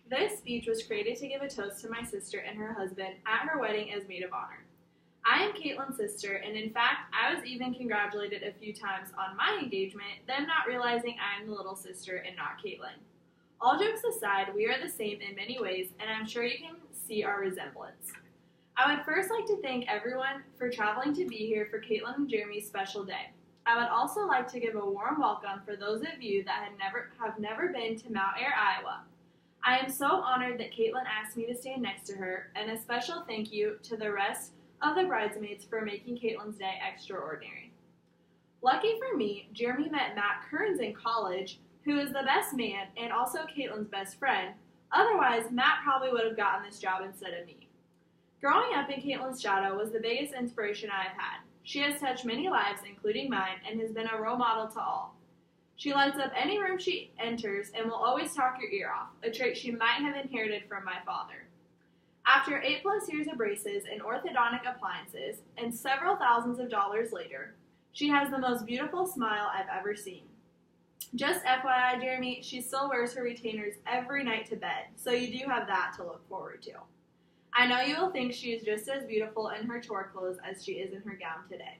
This speech was created to give a toast to my sister and her husband at her wedding as maid of honor. I am Caitlin's sister, and in fact, I was even congratulated a few times on my engagement, them not realizing I'm the little sister and not Caitlin. All jokes aside, we are the same in many ways, and I'm sure you can see our resemblance. I would first like to thank everyone for traveling to be here for Caitlin and Jeremy's special day. I would also like to give a warm welcome for those of you that have never been to Mount Air, Iowa. I am so honored that Caitlin asked me to stand next to her, and a special thank you to the rest of the bridesmaids for making Caitlin's day extraordinary. Lucky for me, Jeremy met Matt Kearns in college, who is the best man and also Caitlin's best friend. Otherwise, Matt probably would have gotten this job instead of me. Growing up in Caitlin's shadow was the biggest inspiration I have had. She has touched many lives, including mine, and has been a role model to all. She lights up any room she enters and will always talk your ear off, a trait she might have inherited from my father. After 8+ years of braces and orthodontic appliances, and several thousands of dollars later, she has the most beautiful smile I've ever seen. Just FYI, Jeremy, she still wears her retainers every night to bed, so you do have that to look forward to. I know you will think she is just as beautiful in her tour clothes as she is in her gown today.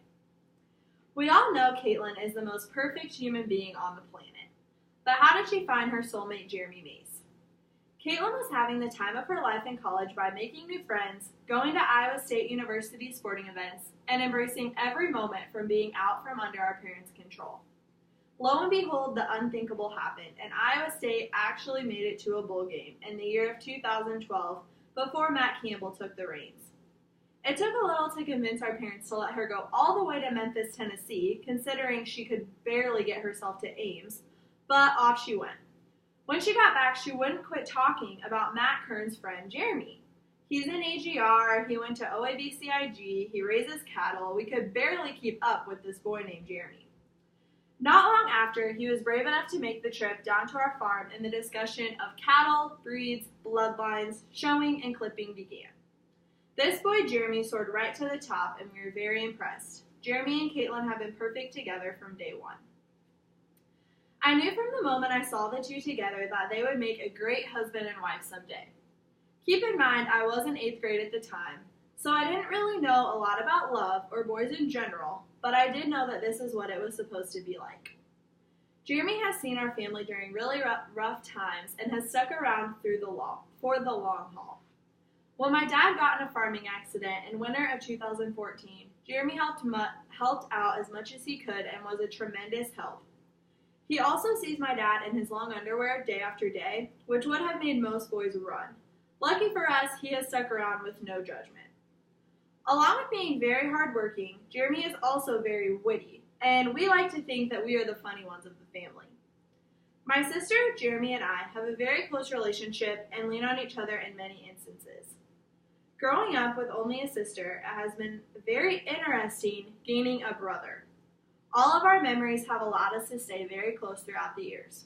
We all know Caitlin is the most perfect human being on the planet. But how did she find her soulmate, Jeremy Mace? Caitlin was having the time of her life in college by making new friends, going to Iowa State University sporting events, and embracing every moment from being out from under our parents' control. Lo and behold, the unthinkable happened, and Iowa State actually made it to a bowl game in the year of 2012 before Matt Campbell took the reins. It took a little to convince our parents to let her go all the way to Memphis, Tennessee, considering she could barely get herself to Ames, but off she went. When she got back, she wouldn't quit talking about Matt Kearns' friend, Jeremy. He's in AGR, he went to OABCIG, he raises cattle. We could barely keep up with this boy named Jeremy. Not long after, he was brave enough to make the trip down to our farm, and the discussion of cattle, breeds, bloodlines, showing, and clipping began. This boy, Jeremy, soared right to the top, and we were very impressed. Jeremy and Caitlin have been perfect together from day one. I knew from the moment I saw the two together that they would make a great husband and wife someday. Keep in mind, I was in 8th grade at the time, so I didn't really know a lot about love or boys in general, but I did know that this is what it was supposed to be like. Jeremy has seen our family during really rough times and has stuck around for the long haul. When my dad got in a farming accident in winter of 2014, Jeremy helped out as much as he could and was a tremendous help. He also sees my dad in his long underwear day after day, which would have made most boys run. Lucky for us, he has stuck around with no judgment. Along with being very hardworking, Jeremy is also very witty, and we like to think that we are the funny ones of the family. My sister, Jeremy, and I have a very close relationship and lean on each other in many instances. Growing up with only a sister, it has been very interesting gaining a brother. All of our memories have allowed us to stay very close throughout the years.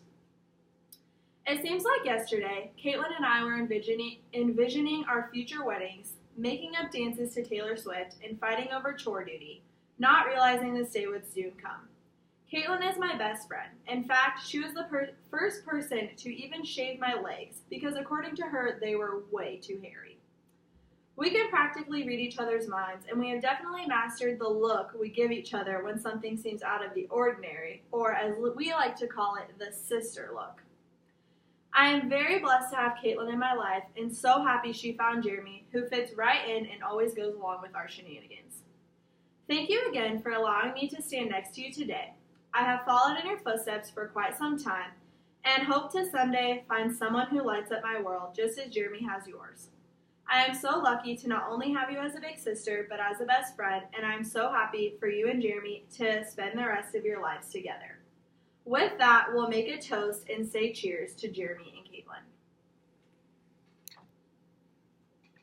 It seems like yesterday, Caitlin and I were envisioning our future weddings, making up dances to Taylor Swift, and fighting over chore duty, not realizing this day would soon come. Caitlin is my best friend. In fact, she was the first person to even shave my legs, because according to her, they were way too hairy. We can practically read each other's minds, and we have definitely mastered the look we give each other when something seems out of the ordinary, or as we like to call it, the sister look. I am very blessed to have Caitlin in my life, and so happy she found Jeremy, who fits right in and always goes along with our shenanigans. Thank you again for allowing me to stand next to you today. I have followed in your footsteps for quite some time, and hope to someday find someone who lights up my world, just as Jeremy has yours. I am so lucky to not only have you as a big sister, but as a best friend, and I am so happy for you and Jeremy to spend the rest of your lives together. With that, we'll make a toast and say cheers to Jeremy and